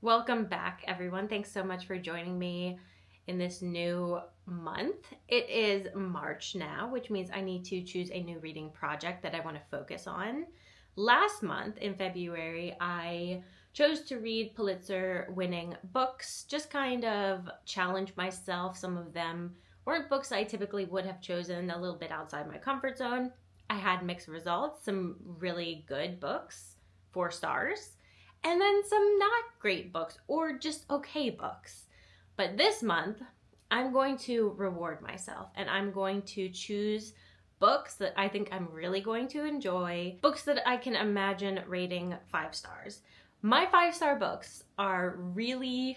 Welcome back, everyone. Thanks so much for joining me in this new month. It is March now, which means I need to choose a new reading project that I want to focus on. Last month in February, I chose to read Pulitzer-winning books, just kind of challenge myself. Some of them weren't books I typically would have chosen, a little bit outside my comfort zone. I had mixed results, some really good books, 4 stars, and then some not great books or just okay books. But this month, I'm going to reward myself and I'm going to choose books that I think I'm really going to enjoy, books that I can imagine rating 5 stars. My 5-star books are really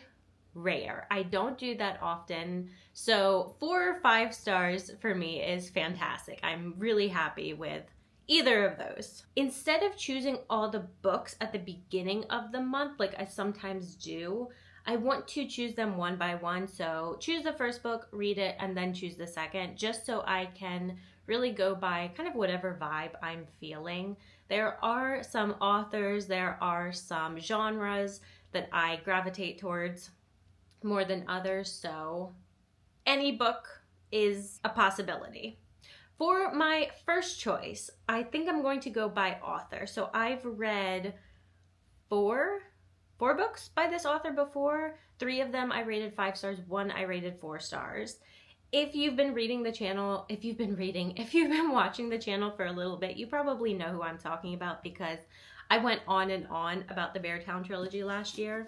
rare. I don't do that often. So 4 or 5 stars for me is fantastic. I'm really happy with either of those. Instead of choosing all the books at the beginning of the month, like I sometimes do, I want to choose them one by one. So choose the first book, read it, and then choose the second, just so I can really go by kind of whatever vibe I'm feeling. There are some authors, there are some genres that I gravitate towards more than others, so any book is a possibility. For my first choice, I think I'm going to go by author. So I've read four books by this author before. 3 of them I rated 5 stars, 1 I rated 4 stars. If you've been watching the channel for a little bit, you probably know who I'm talking about because I went on and on about the Beartown trilogy last year.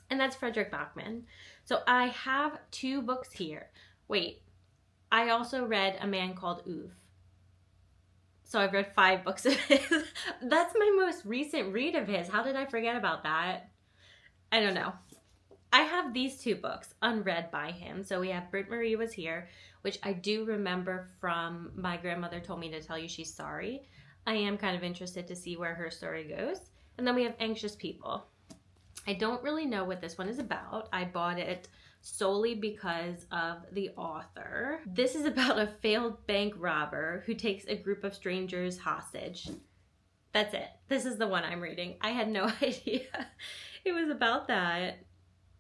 And that's Fredrik Backman. So I have 2 books here. Wait, I also read A Man Called Ove. So I've read 5 books of his. That's my most recent read of his. How did I forget about that? I don't know. I have these 2 books unread by him. So we have Britt Marie Was Here, which I do remember from My Grandmother Told Me to Tell You She's Sorry. I am kind of interested to see where her story goes. And then we have Anxious People. I don't really know what this one is about. I bought it solely because of the author. This is about a failed bank robber who takes a group of strangers hostage. That's it. This is the one I'm reading. I had no idea it was about that.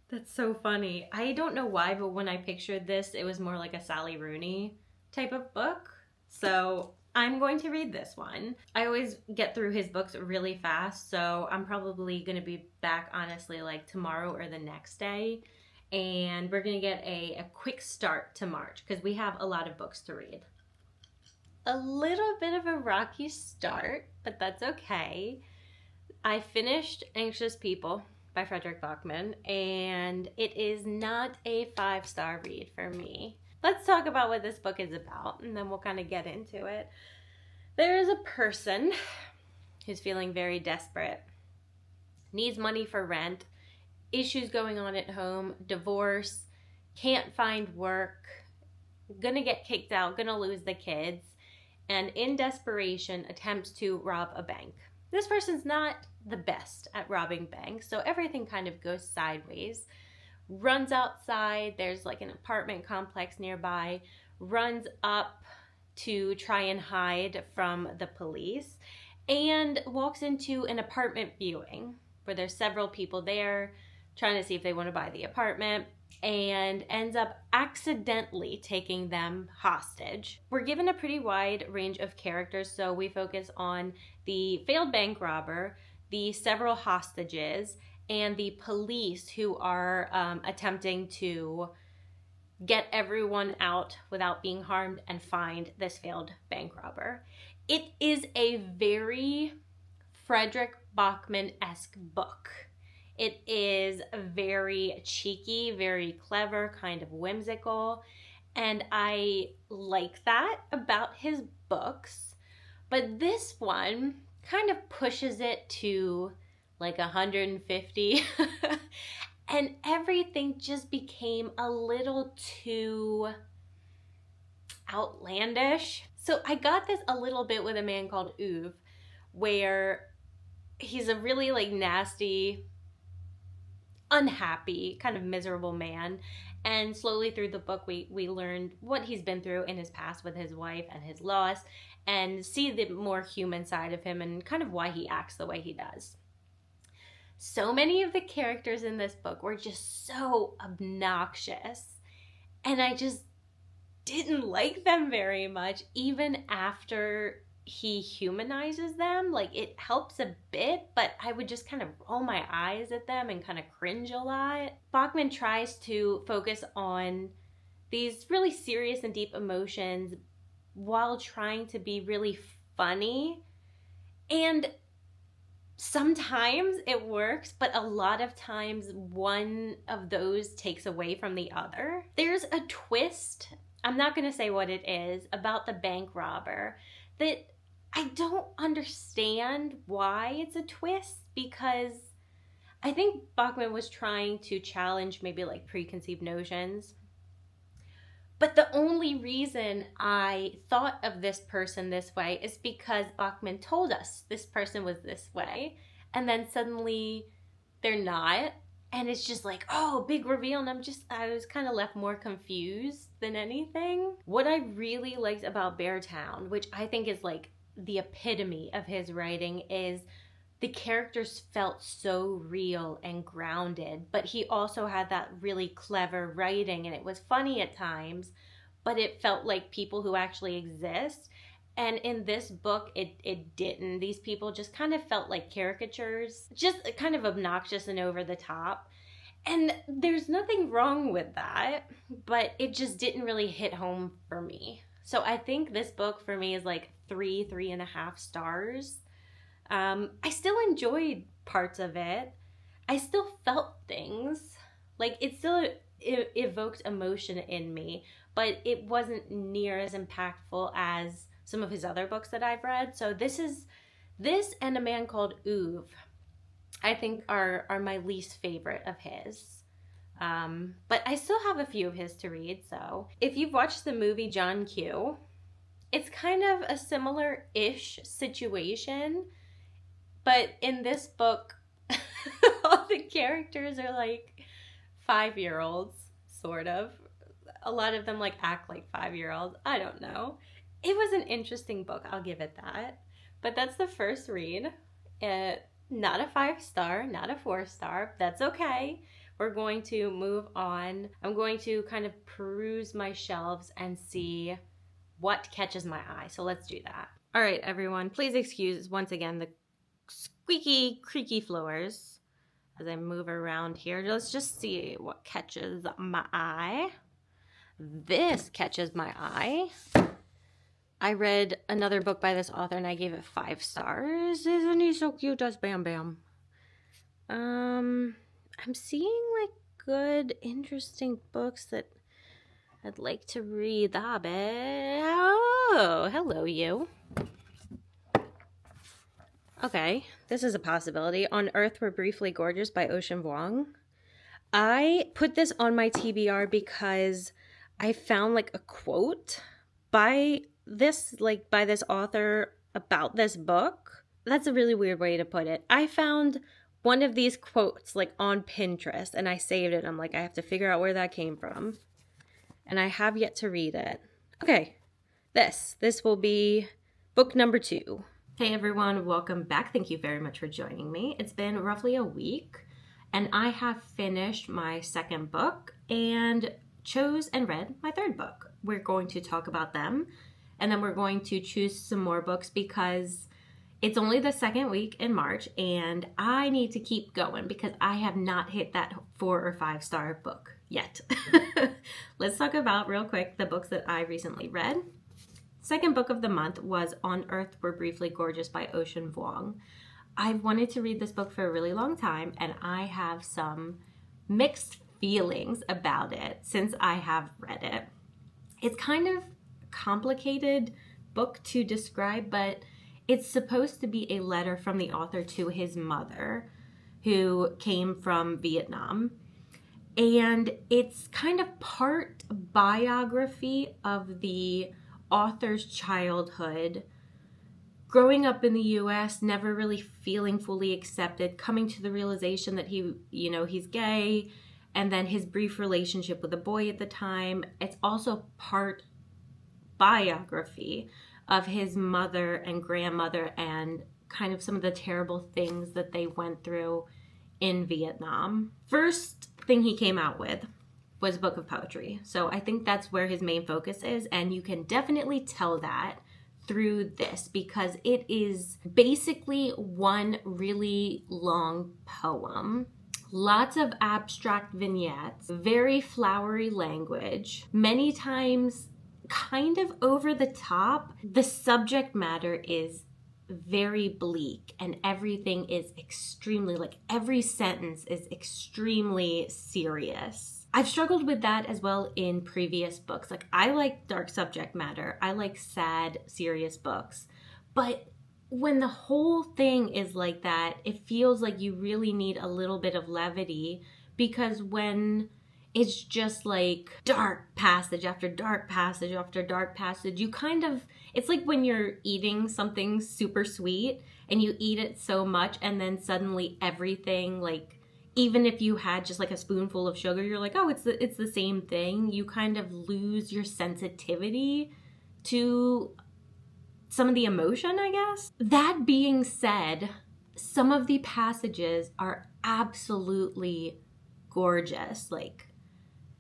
That's so funny. I don't know why, but when I pictured this, it was more like a Sally Rooney type of book. So I'm going to read this one. I always get through his books really fast, so I'm probably going to be back, honestly, like tomorrow or the next day. And we're going to get a quick start to March because we have a lot of books to read. A little bit of a rocky start, but that's okay. I finished Anxious People by Fredrik Backman, and it is not a 5-star read for me. Let's talk about what this book is about, and then we'll kind of get into it. There is a person who's feeling very desperate, needs money for rent, issues going on at home, divorce, can't find work, gonna get kicked out, gonna lose the kids, and in desperation attempts to rob a bank. This person's not the best at robbing banks, so everything kind of goes sideways. Runs outside, there's like an apartment complex nearby, runs up to try and hide from the police, and walks into an apartment viewing where there's several people there trying to see if they want to buy the apartment, and ends up accidentally taking them hostage. We're given a pretty wide range of characters, so we focus on the failed bank robber, the several hostages, and the police who are attempting to get everyone out without being harmed and find this failed bank robber. It is a very Fredrik Backman-esque book. It is very cheeky, very clever, kind of whimsical, and I like that about his books. But this one kind of pushes it to like 150 and everything just became a little too outlandish. So I got this a little bit with A Man Called Ove, where he's a really like nasty, unhappy, kind of miserable man, and slowly through the book we learned what he's been through in his past with his wife and his loss, and see the more human side of him and kind of why he acts the way he does. So many of the characters in this book were just so obnoxious, and I just didn't like them very much, even after he humanizes them. Like, it helps a bit, but I would just kind of roll my eyes at them and kind of cringe a lot. Bachman tries to focus on these really serious and deep emotions while trying to be really funny. And sometimes it works, but a lot of times one of those takes away from the other. There's a twist, I'm not going to say what it is, about the bank robber that I don't understand why it's a twist, because I think Bachman was trying to challenge maybe like preconceived notions. But the only reason I thought of this person this way is because Bachman told us this person was this way, and then suddenly they're not. And it's just like, oh, big reveal. And I was kind of left more confused than anything. What I really liked about Beartown, which I think is like the epitome of his writing, is the characters felt so real and grounded, but he also had that really clever writing, and it was funny at times, but it felt like people who actually exist. And in this book, it didn't. These people just kind of felt like caricatures, just kind of obnoxious and over the top. And there's nothing wrong with that, but it just didn't really hit home for me. So I think this book for me is like 3.5 stars. I still enjoyed parts of it. I still felt things. Like, it still evoked emotion in me, but it wasn't near as impactful as some of his other books that I've read. So this and A Man Called Ove, I think are my least favorite of his. But I still have a few of his to read. So if you've watched the movie John Q, it's kind of a similar-ish situation. But in this book, all the characters are like 5-year-olds, sort of. A lot of them like act like 5-year-olds. I don't know. It was an interesting book, I'll give it that. But that's the first read. Not a 5-star, not a 4-star. That's okay. We're going to move on. I'm going to kind of peruse my shelves and see what catches my eye. So let's do that. All right, everyone, please excuse once again the squeaky, creaky floors as I move around here. Let's just see what catches my eye. This catches my eye. I read another book by this author and I gave it 5 stars. Isn't he so cute as Bam Bam? I'm seeing like good, interesting books that I'd like to read. The Hobbit. Oh, hello you. Okay, this is a possibility. On Earth We're Briefly Gorgeous by Ocean Vuong. I put this on my TBR because I found like a quote by this author about this book. That's a really weird way to put it. I found one of these quotes like on Pinterest and I saved it. I'm like, I have to figure out where that came from. And I have yet to read it. Okay, this will be book number 2. Hey everyone, welcome back. Thank you very much for joining me. It's been roughly a week and I have finished my second book and chose and read my third book. We're going to talk about them and then we're going to choose some more books because it's only the second week in March and I need to keep going because I have not hit that 4 or 5 star book yet. Let's talk about real quick the books that I recently read. Second book of the month was On Earth We're Briefly Gorgeous by Ocean Vuong. I've wanted to read this book for a really long time and I have some mixed feelings about it since I have read it. It's kind of a complicated book to describe, but it's supposed to be a letter from the author to his mother who came from Vietnam. And it's kind of part biography of the author's childhood, growing up in the US, never really feeling fully accepted, coming to the realization that he's gay, and then his brief relationship with a boy at the time. It's also part biography of his mother and grandmother and kind of some of the terrible things that they went through in Vietnam. First thing he came out with was a book of poetry. So I think that's where his main focus is, and you can definitely tell that through this because it is basically one really long poem. Lots of abstract vignettes, very flowery language, many times kind of over the top. The subject matter is very bleak and everything is extremely, like every sentence is extremely serious. I've struggled with that as well in previous books. Like I like dark subject matter. I like sad, serious books. But when the whole thing is like that, it feels like you really need a little bit of levity, because when it's just like dark passage after dark passage after dark passage, you kind of, it's like when you're eating something super sweet and you eat it so much and then suddenly everything, like even if you had just like a spoonful of sugar, you're like, oh, it's the same thing. You kind of lose your sensitivity to some of the emotion, I guess. That being said, some of the passages are absolutely gorgeous, like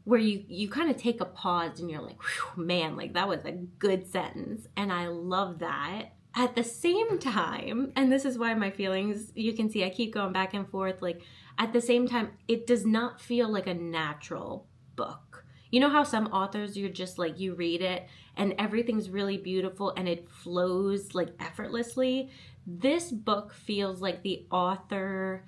where you kind of take a pause and you're like, man, like that was a good sentence. And I love that. At the same time, and this is why my feelings, you can see I keep going back and forth, like at the same time, it does not feel like a natural book. You know how some authors, you're just like, you read it and everything's really beautiful and it flows like effortlessly. This book feels like the author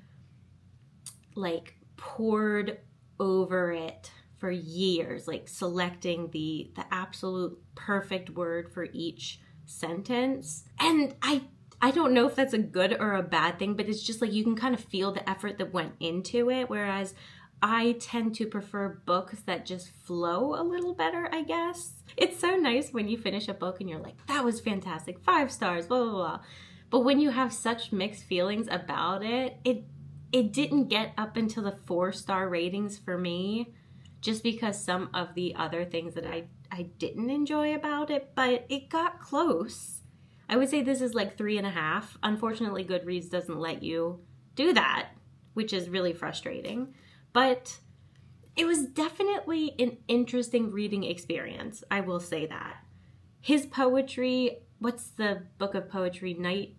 like poured over it for years, like selecting the absolute perfect word for each sentence. And I don't know if that's a good or a bad thing, but it's just like you can kind of feel the effort that went into it, whereas I tend to prefer books that just flow a little better, I guess. It's so nice when you finish a book and you're like, that was fantastic, 5 stars, blah, blah, blah. But when you have such mixed feelings about it, it didn't get up into the 4-star ratings for me, just because some of the other things that I didn't enjoy about it, but it got close. I would say this is like 3.5. Unfortunately, Goodreads doesn't let you do that, which is really frustrating. But it was definitely an interesting reading experience, I will say that. His poetry, what's the book of poetry? Night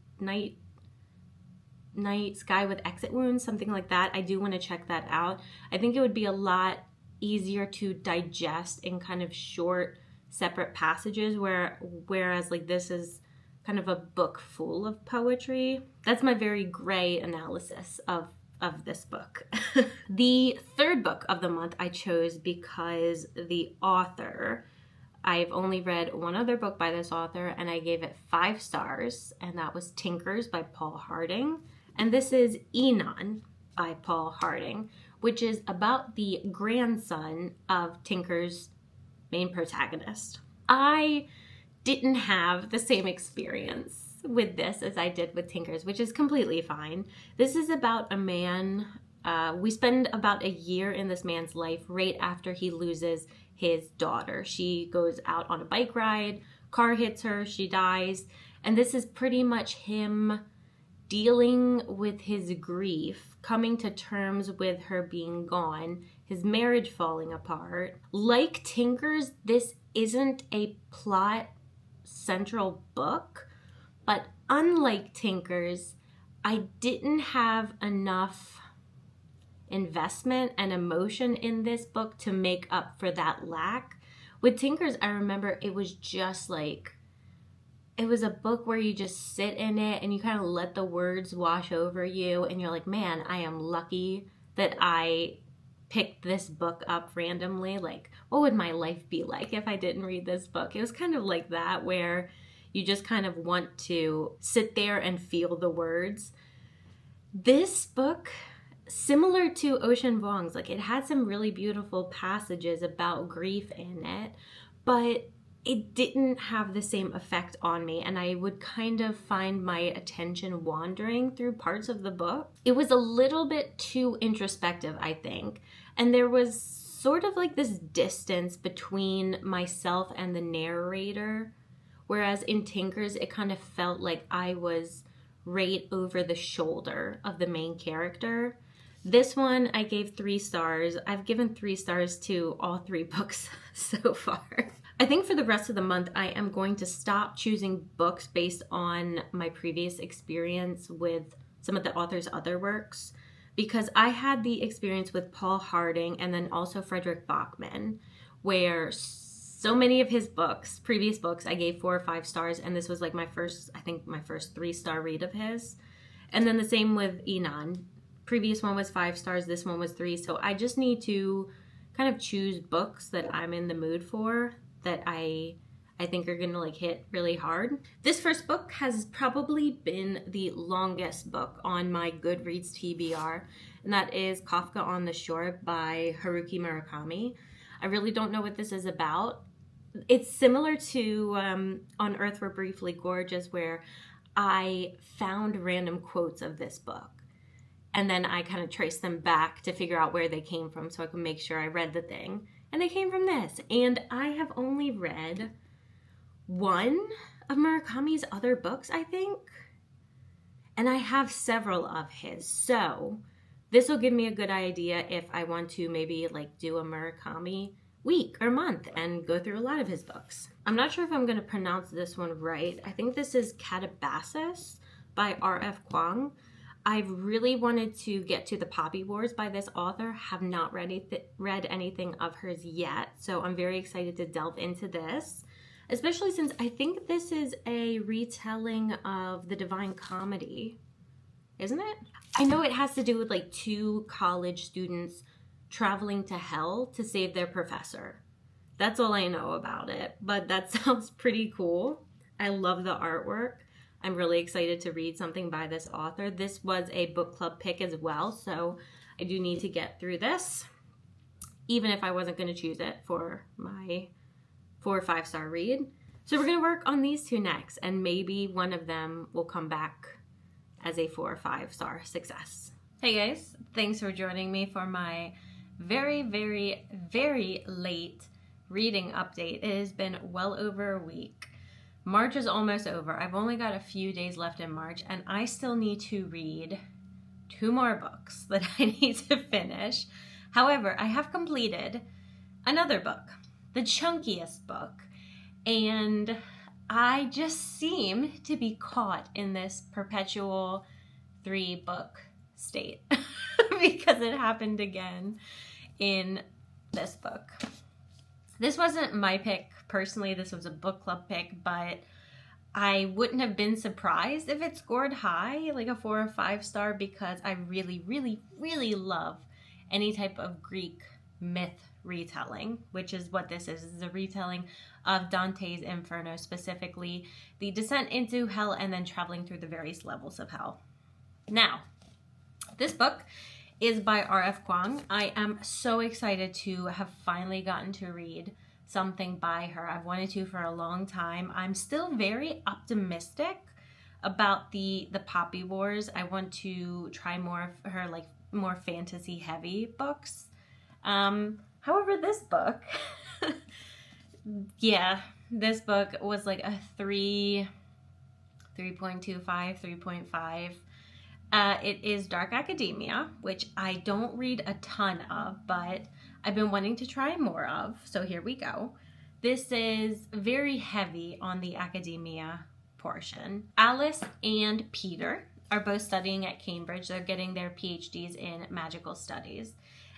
Sky with Exit Wounds, something like that. I do want to check that out. I think it would be a lot easier to digest in kind of short, separate passages, whereas like this is kind of a book full of poetry. That's my very gray analysis of this book. The third book of the month I chose because the author, I've only read one other book by this author and I gave it 5 stars, and that was Tinkers by Paul Harding. And this is Enon by Paul Harding, which is about the grandson of Tinker's main protagonist. I didn't have the same experience with this as I did with Tinkers, which is completely fine. This is about a man, we spend about a year in this man's life right after he loses his daughter. She goes out on a bike ride, car hits her, she dies, and this is pretty much him dealing with his grief, coming to terms with her being gone, his marriage falling apart. Like Tinkers, this isn't a plot central book, but unlike Tinkers, I didn't have enough investment and emotion in this book to make up for that lack. With Tinkers, I remember it was just like, it was a book where you just sit in it and you kind of let the words wash over you and you're like, man, I am lucky that I picked this book up randomly. Like, what would my life be like if I didn't read this book? It was kind of like that, where you just kind of want to sit there and feel the words. This book, similar to Ocean Vuong's, like it had some really beautiful passages about grief in it, but it didn't have the same effect on me, and I would kind of find my attention wandering through parts of the book. It was a little bit too introspective, I think, and there was sort of like this distance between myself and the narrator, whereas in Tinkers, it kind of felt like I was right over the shoulder of the main character. This one I gave 3 stars. I've given 3 stars to all 3 books so far. I think for the rest of the month, I am going to stop choosing books based on my previous experience with some of the author's other works, because I had the experience with Paul Harding and then also Fredrik Backman, where so many of his books, previous books, I gave 4 or 5 stars, and this was like my first 3-star read of his. And then the same with Inan. Previous one was 5 stars, this one was 3. So I just need to kind of choose books that I'm in the mood for, that I think are gonna like hit really hard. This first book has probably been the longest book on my Goodreads TBR, and that is Kafka on the Shore by Haruki Murakami. I really don't know what this is about. It's similar to On Earth We're Briefly Gorgeous, where I found random quotes of this book, and then I kind of traced them back to figure out where they came from so I could make sure I read the thing. And they came from this. And I have only read one of Murakami's other books, I think. And I have several of his. So this will give me a good idea if I want to maybe like do a Murakami week or month and go through a lot of his books. I'm not sure if I'm going to pronounce this one right. I think this is Catabasis by R.F. Kuang. I've really wanted to get to The Poppy Wars by this author. Have not read anything of hers yet, so I'm very excited to delve into this, especially since I think this is a retelling of The Divine Comedy, isn't it? I know it has to do with like 2 college students traveling to hell to save their professor. That's all I know about it, but that sounds pretty cool. I love the artwork. I'm really excited to read something by this author. This was a book club pick as well, so I do need to get through this, even if I wasn't going to choose it for my 4 or 5-star read. So we're going to work on these 2 next, and maybe one of them will come back as a 4 or 5-star success. Hey guys, thanks for joining me for my very, very, very late reading update. It has been well over a week. March is almost over. I've only got a few days left in March, and I still need to read 2 more books that I need to finish. However, I have completed another book, the chunkiest book, and I just seem to be caught in this perpetual 3-book state because it happened again in this book. This wasn't my pick personally, this was a book club pick, but I wouldn't have been surprised if it scored high, like a 4 or 5-star, because I really, really, really love any type of Greek myth retelling, which is what this is. This is a retelling of Dante's Inferno, specifically the descent into hell and then traveling through the various levels of hell. Now, this book is by R.F. Kuang. I am so excited to have finally gotten to read something by her. I've wanted to for a long time. I'm still very optimistic about the Poppy Wars. I want to try more of her like more fantasy heavy books. However, this book, yeah, this book was like a 3.25, 3.5. It is Dark Academia, which I don't read a ton of, but I've been wanting to try more of, so here we go. This is very heavy on the academia portion. Alice and Peter are both studying at Cambridge. They're getting their PhDs in magical studies,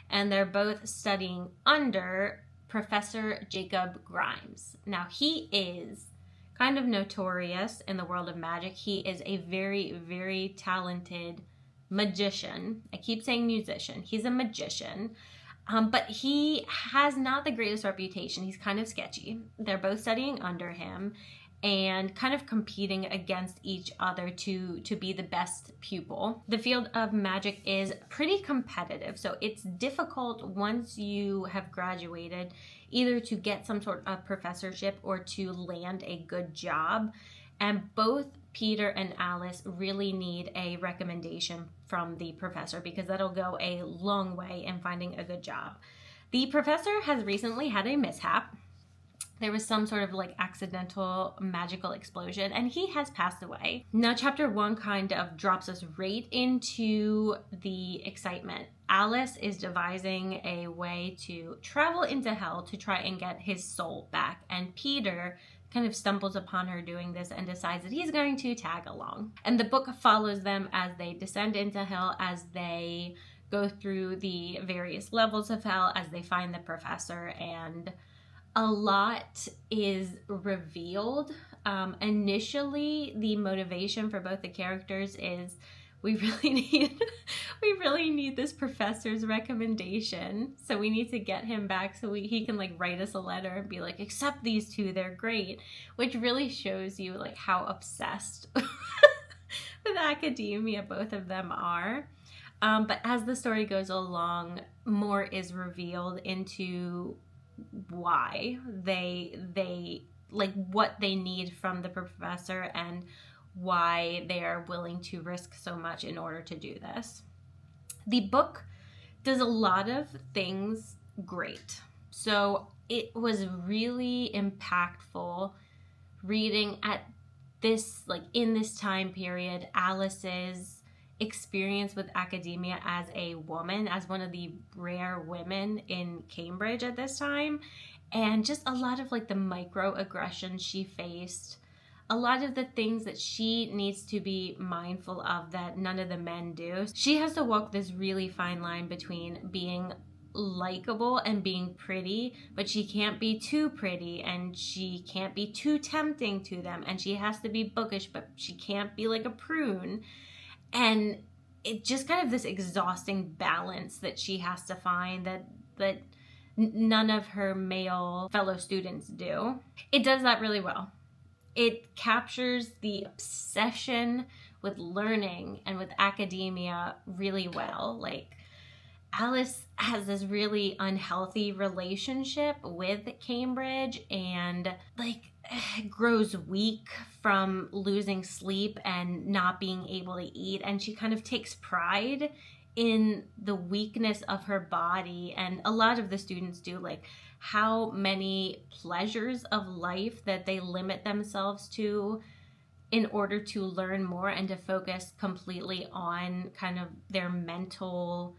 and they're both studying under Professor Jacob Grimes. Now, he is kind of notorious in the world of magic. He is a very, very talented magician. I keep saying musician. He's a magician. But he has not the greatest reputation. He's kind of sketchy. They're both studying under him and kind of competing against each other to be the best pupil. The field of magic is pretty competitive, so it's difficult once you have graduated either to get some sort of professorship or to land a good job. And both Peter and Alice really need a recommendation from the professor because that'll go a long way in finding a good job. The professor has recently had a mishap, There was some sort of like accidental magical explosion, and he has passed away. Now, chapter 1 kind of drops us right into the excitement. Alice is devising a way to travel into hell to try and get his soul back, and Peter kind of stumbles upon her doing this and decides that he's going to tag along. And the book follows them as they descend into hell, as they go through the various levels of hell, as they find the professor, and a lot is revealed. Initially, the motivation for both the characters is we really need this professor's recommendation. So we need to get him back so he can like write us a letter and be like, accept these two, they're great. Which really shows you like how obsessed with academia both of them are. But as the story goes along, more is revealed into why they like what they need from the professor and why they are willing to risk so much in order to do this. The book does a lot of things great. So it was really impactful reading at this, like in this time period, Alice's experience with academia as a woman, as one of the rare women in Cambridge at this time, and just a lot of like the microaggressions she faced, a lot of the things that she needs to be mindful of that none of the men do. She has to walk this really fine line between being likable and being pretty, but she can't be too pretty and she can't be too tempting to them, and she has to be bookish, but she can't be like a prune. And it just kind of this exhausting balance that she has to find that none of her male fellow students do. It does that really well. It captures the obsession with learning and with academia really well. Like, Alice has this really unhealthy relationship with Cambridge and like grows weak from losing sleep and not being able to eat, and she kind of takes pride in the weakness of her body, and a lot of the students do, like how many pleasures of life that they limit themselves to in order to learn more and to focus completely on kind of their mental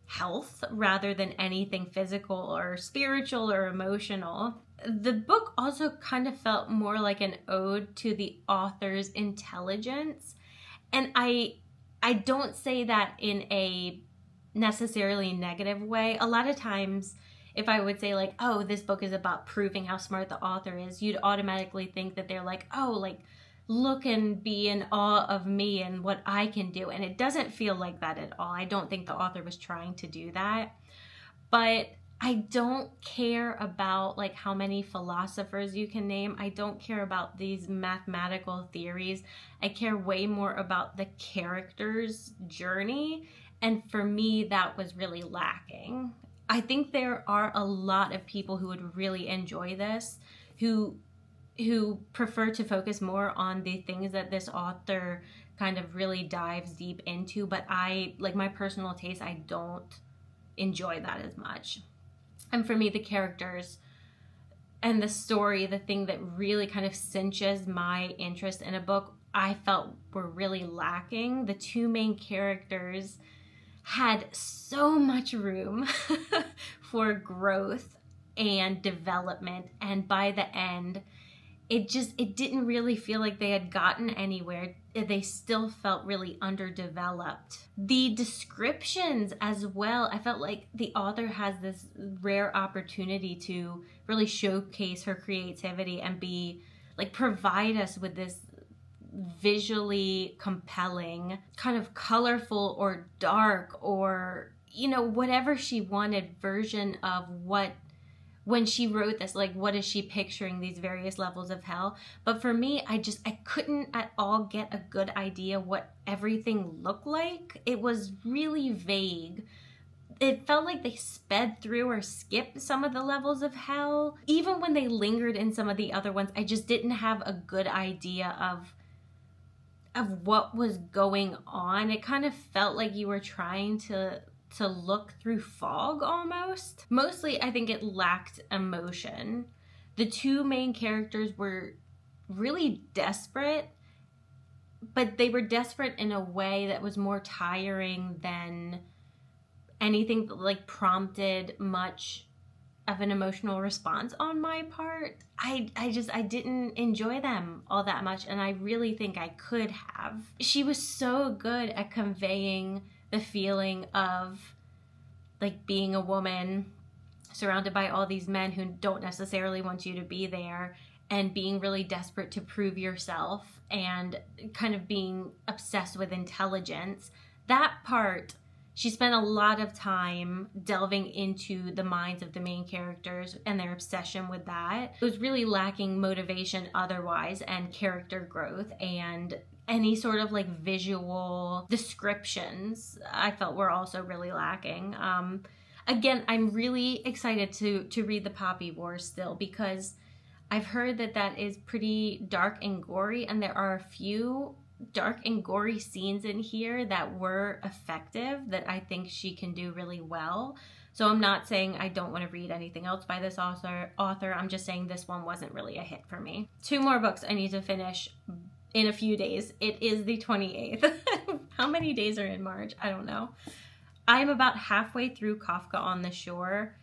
health rather than anything physical or spiritual or emotional. The book also kind of felt more like an ode to the author's intelligence, and I don't say that in a necessarily negative way. A lot of times if I would say like, oh, this book is about proving how smart the author is, you'd automatically think that they're like, oh, like look and be in awe of me and what I can do. And it doesn't feel like that at all. I don't think the author was trying to do that. But I don't care about like how many philosophers you can name. I don't care about these mathematical theories. I care way more about the character's journey. And for me, that was really lacking. I think there are a lot of people who would really enjoy this, who prefer to focus more on the things that this author kind of really dives deep into. But I, like my personal taste, I don't enjoy that as much. And for me, the characters and the story, the thing that really kind of cinches my interest in a book, I felt were really lacking. The two main characters had so much room for growth and development, and by the end it didn't really feel like they had gotten anywhere. They still felt really underdeveloped. The descriptions as well, I felt like the author has this rare opportunity to really showcase her creativity and be like provide us with this visually compelling, kind of colorful or dark or, you know, whatever she wanted version of what, when she wrote this, like what is she picturing these various levels of hell. But for me, I couldn't at all get a good idea what everything looked like. It was really vague. It felt like they sped through or skipped some of the levels of hell. Even when they lingered in some of the other ones, I just didn't have a good idea of what was going on. It kind of felt like you were trying to look through fog almost. Mostly, I think it lacked emotion. the two main characters were really desperate, but they were desperate in a way that was more tiring than anything that like prompted much of an emotional response on my part. I didn't enjoy them all that much, and I really think I could have. She was so good at conveying the feeling of like being a woman surrounded by all these men who don't necessarily want you to be there, and being really desperate to prove yourself, and kind of being obsessed with intelligence. That part, she spent a lot of time delving into the minds of the main characters and their obsession with that. It was really lacking motivation otherwise, and character growth, and any sort of like visual descriptions I felt were also really lacking. Again, I'm really excited to read The Poppy Wars still, because I've heard that that is pretty dark and gory, and there are a few dark and gory scenes in here that were effective that I think she can do really well. So I'm not saying I don't want to read anything else by this author. I'm just saying this one wasn't really a hit for me. 2 more books I need to finish in a few days. It is the 28th. How many days are in March? I don't know. I'm about halfway through Kafka on the Shore.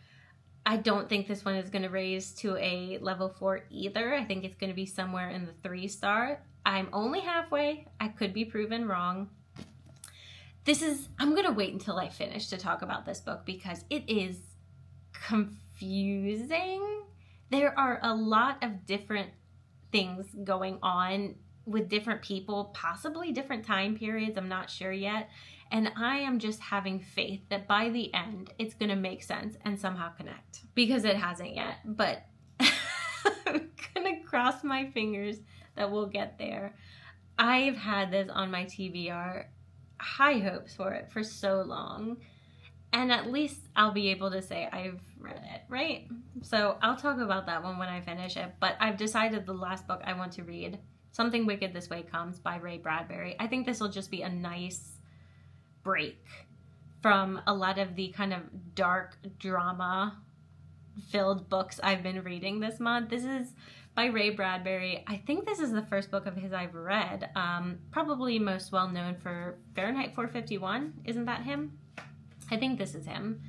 I don't think this one is going to raise to a level 4 either. I think it's going to be somewhere in the 3-star. I'm only halfway. I could be proven wrong. I'm going to wait until I finish to talk about this book, because it is confusing. There are a lot of different things going on with different people, possibly different time periods. I'm not sure yet. And I am just having faith that by the end, it's going to make sense and somehow connect, because it hasn't yet. But I'm going to cross my fingers that we'll get there. I've had this on my TBR, high hopes for it for so long. And at least I'll be able to say I've read it, right? So I'll talk about that one when I finish it. But I've decided the last book I want to read, Something Wicked This Way Comes by Ray Bradbury. I think this will just be a nice break from a lot of the kind of dark drama filled books I've been reading this month. This is by Ray Bradbury. I think this is the first book of his I've read. Probably most well known for Fahrenheit 451. Isn't that him? I think this is him.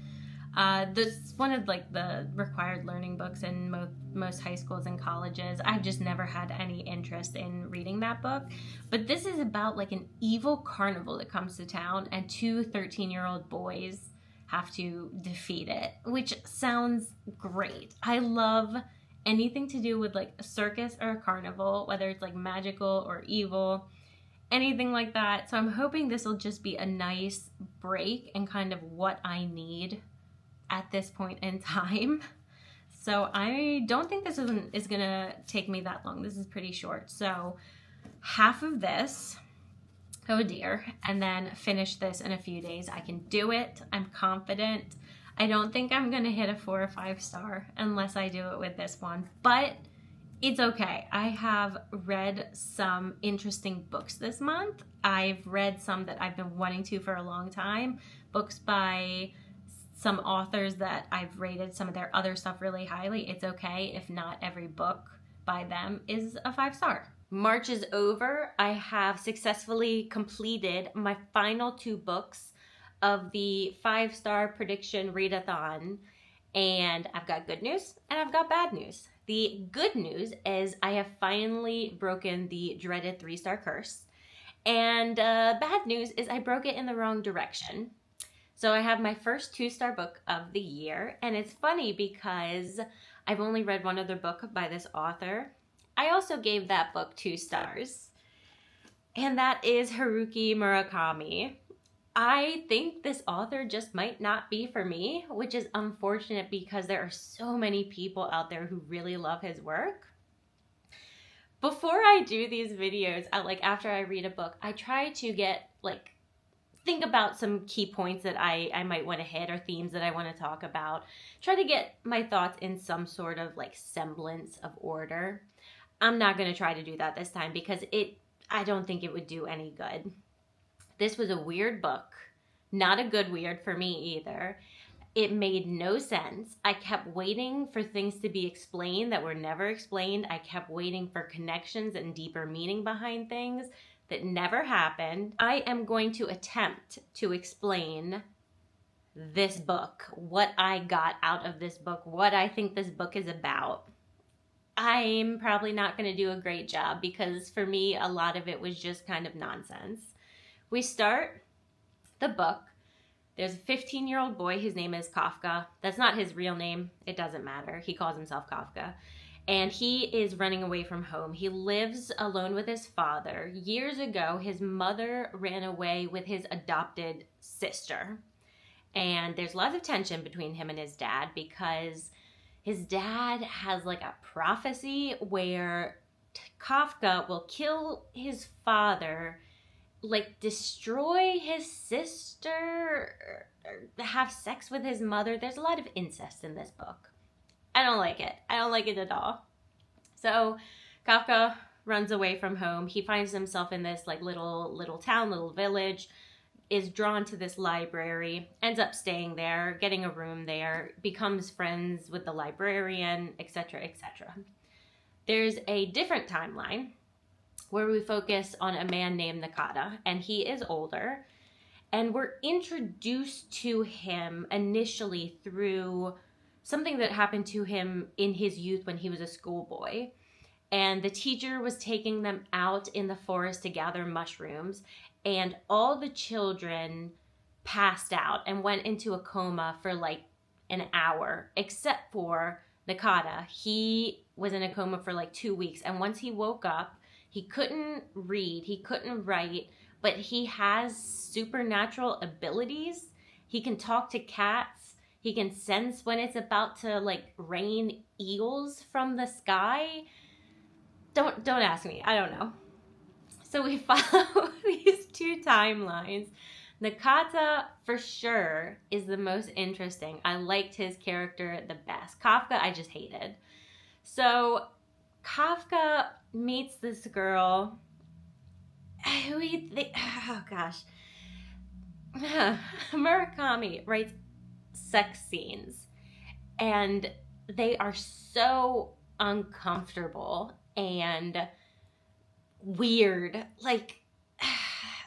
This is one of like the required learning books in most high schools and colleges. I've just never had any interest in reading that book. But this is about like an evil carnival that comes to town, and 2 13-year-old boys have to defeat it, which sounds great. I love anything to do with like a circus or a carnival, whether it's like magical or evil, anything like that. So I'm hoping this will just be a nice break and kind of what I need at this point in time. So I don't think this is gonna take me that long. This is pretty short. So half of this, oh dear, and then finish this in a few days. I can do it. I'm confident. I don't think I'm gonna hit a 4 or 5 star unless I do it with this one, but it's okay. I have read some interesting books this month. I've read some that I've been wanting to for a long time. Books by some authors that I've rated some of their other stuff really highly. It's okay if not every book by them is a 5-star. March is over. I have successfully completed my final 2 books of the 5-star prediction readathon, and I've got good news and I've got bad news. The good news is I have finally broken the dreaded 3-star curse, and bad news is I broke it in the wrong direction. So I have my first 2-star book of the year, and it's funny because I've only read one other book by this author. I also gave that book 2 stars, and that is Haruki Murakami. I think this author just might not be for me, which is unfortunate because there are so many people out there who really love his work. Before I do these videos, after I read a book, I try to think about some key points that I might want to hit, or themes that I want to talk about. Try to get my thoughts in some sort of semblance of order. I'm not going to try to do that this time because I don't think it would do any good. This was a weird book, not a good weird for me either. It made no sense. I kept waiting for things to be explained that were never explained. I kept waiting for connections and deeper meaning behind things that never happened. I am going to attempt to explain this book, what I got out of this book, what I think this book is about. I'm probably not going to do a great job because for me, a lot of it was just kind of nonsense. We start the book. There's a 15-year-old boy. His name is Kafka. That's not his real name. It doesn't matter. He calls himself Kafka. And he is running away from home. He lives alone with his father. Years ago, his mother ran away with his adopted sister. And there's lots of tension between him and his dad because his dad has like a prophecy where Kafka will kill his father, like destroy his sister, or have sex with his mother. There's a lot of incest in this book. I don't like it. I don't like it at all. So Kafka runs away from home. He finds himself in this like little town, little village, is drawn to this library, ends up staying there, getting a room there, becomes friends with the librarian, etc., etc. There's a different timeline where we focus on a man named Nakata, and he is older, and we're introduced to him initially through something that happened to him in his youth when he was a schoolboy. And the teacher was taking them out in the forest to gather mushrooms, and all the children passed out and went into a coma for like an hour, except for Nakata. He was in a coma for like 2 weeks, and once he woke up, he couldn't read, he couldn't write, but he has supernatural abilities. He can talk to cats. He can sense when it's about to like rain eels from the sky. Don't ask me. I don't know. So we follow these two timelines. Nakata, for sure, is the most interesting. I liked his character the best. Kafka, I just hated. So Kafka meets this girl who oh gosh. Murakami writes sex scenes, and they are so uncomfortable and weird. Like,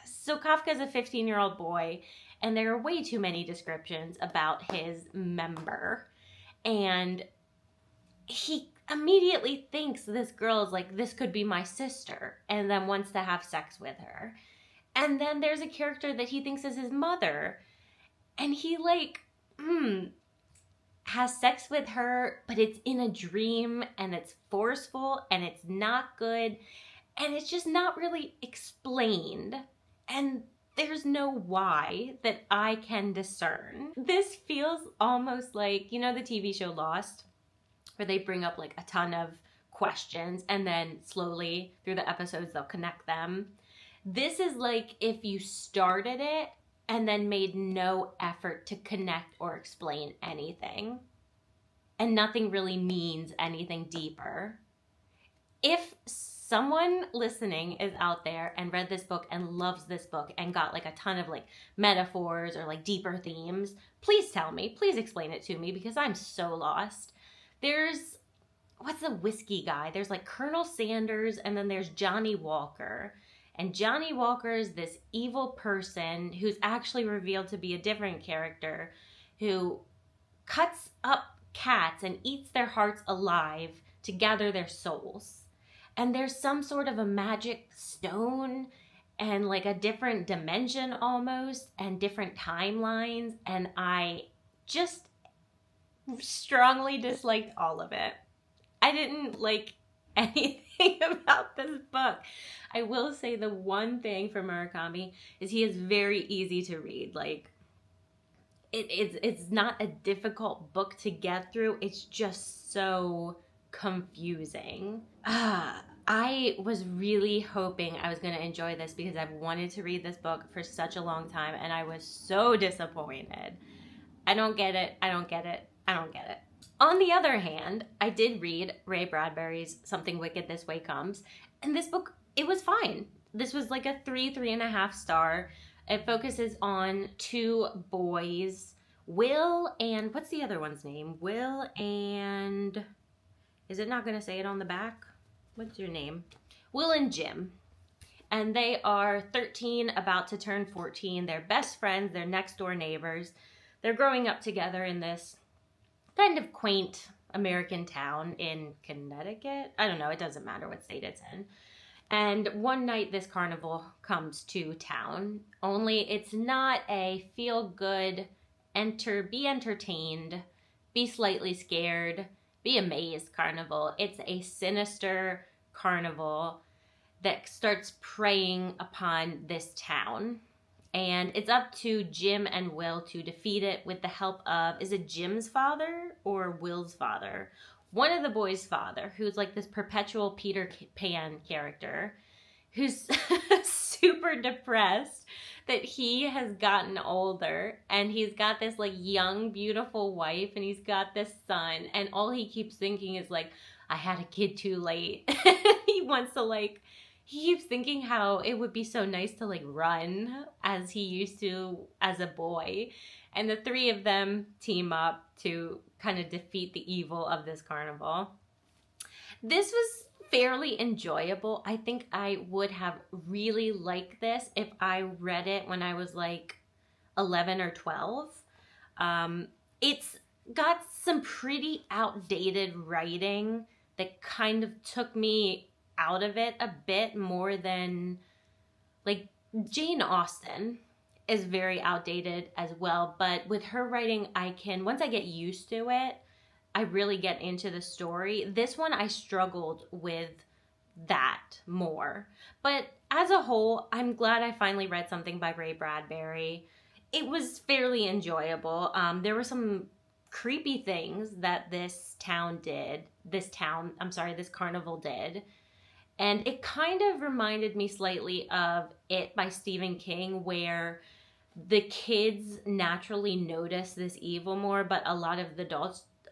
so Kafka's a 15-year-old boy, and there are way too many descriptions about his member, and he immediately thinks this girl is like, this could be my sister, and then wants to have sex with her. And then there's a character that he thinks is his mother, and he like has sex with her, but it's in a dream, and it's forceful, and it's not good, and it's just not really explained, and there's no why that I can discern. This feels almost like, you know, the TV show Lost, where they bring up like a ton of questions, and then slowly through the episodes they'll connect them. This is like if you started it and then made no effort to connect or explain anything, and nothing really means anything deeper. If someone listening is out there and read this book and loves this book and got like a ton of like metaphors or like deeper themes, please tell me. Please explain it to me, because I'm so lost. There's, what's the whiskey guy? There's like Colonel Sanders, and then there's Johnny Walker. And Johnny Walker is this evil person who's actually revealed to be a different character who cuts up cats and eats their hearts alive to gather their souls. And there's some sort of a magic stone and like a different dimension almost, and different timelines. And I just strongly disliked all of it. I didn't like anything about this book. I will say the one thing for Murakami is he is very easy to read. Like, it's not a difficult book to get through. It's just so confusing. I was really hoping I was going to enjoy this, because I've wanted to read this book for such a long time, and I was so disappointed. I don't get it. I don't get it. I don't get it. On the other hand, I did read Ray Bradbury's Something Wicked This Way Comes, and this book, it was fine. This was like a 3.5 star. It focuses on two boys Will and, what's the other one's name? Will and, is it not going to say it on the back? What's your name? Will and Jim. And they are 13, about to turn 14. They're best friends. They're next door neighbors. They're growing up together in this kind of quaint American town in Connecticut. I don't know. It doesn't matter what state it's in. And one night this carnival comes to town. Only it's not a feel-good, be entertained, be slightly scared, be amazed carnival. It's a sinister carnival that starts preying upon this town. And it's up to Jim and Will to defeat it with the help of, is it Jim's father or Will's father? One of the boys' father, who's like this perpetual Peter Pan character, who's super depressed that he has gotten older, and he's got this like young, beautiful wife, and he's got this son, and all he keeps thinking is like, I had a kid too late. He wants to like, he keeps thinking how it would be so nice to like run as he used to as a boy. And the three of them team up to kind of defeat the evil of this carnival. This was fairly enjoyable. I think I would have really liked this if I read it when I was like 11 or 12. It's got some pretty outdated writing that kind of took me out of it a bit more than, like, Jane Austen is very outdated as well, but with her writing, once I get used to it, I really get into the story. This one, I struggled with that more. But as a whole, I'm glad I finally read something by Ray Bradbury. It was fairly enjoyable. There were some creepy things that this carnival did. And it kind of reminded me slightly of It by Stephen King, where the kids naturally notice this evil more, but a lot of the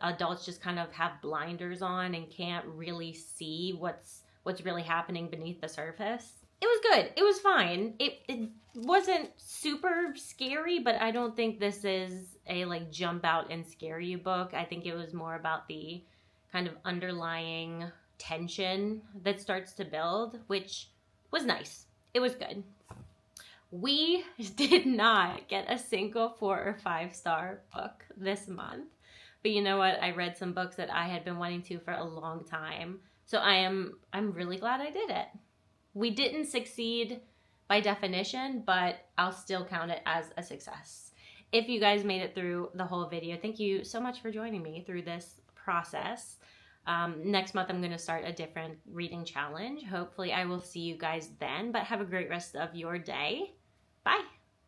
adults just kind of have blinders on and can't really see what's really happening beneath the surface. It was good. It was fine. It wasn't super scary, but I don't think this is a like jump out and scare you book. I think it was more about the kind of underlying tension that starts to build, which was nice. It was good. We did not get a single 4 or 5 star book this month, but you know what? I read some books that I had been wanting to for a long time, so I'm really glad I did it. We didn't succeed by definition, but I'll still count it as a success. If you guys made it through the whole video, thank you so much for joining me through this process. Next month, I'm going to start a different reading challenge. Hopefully, I will see you guys then, but have a great rest of your day. Bye.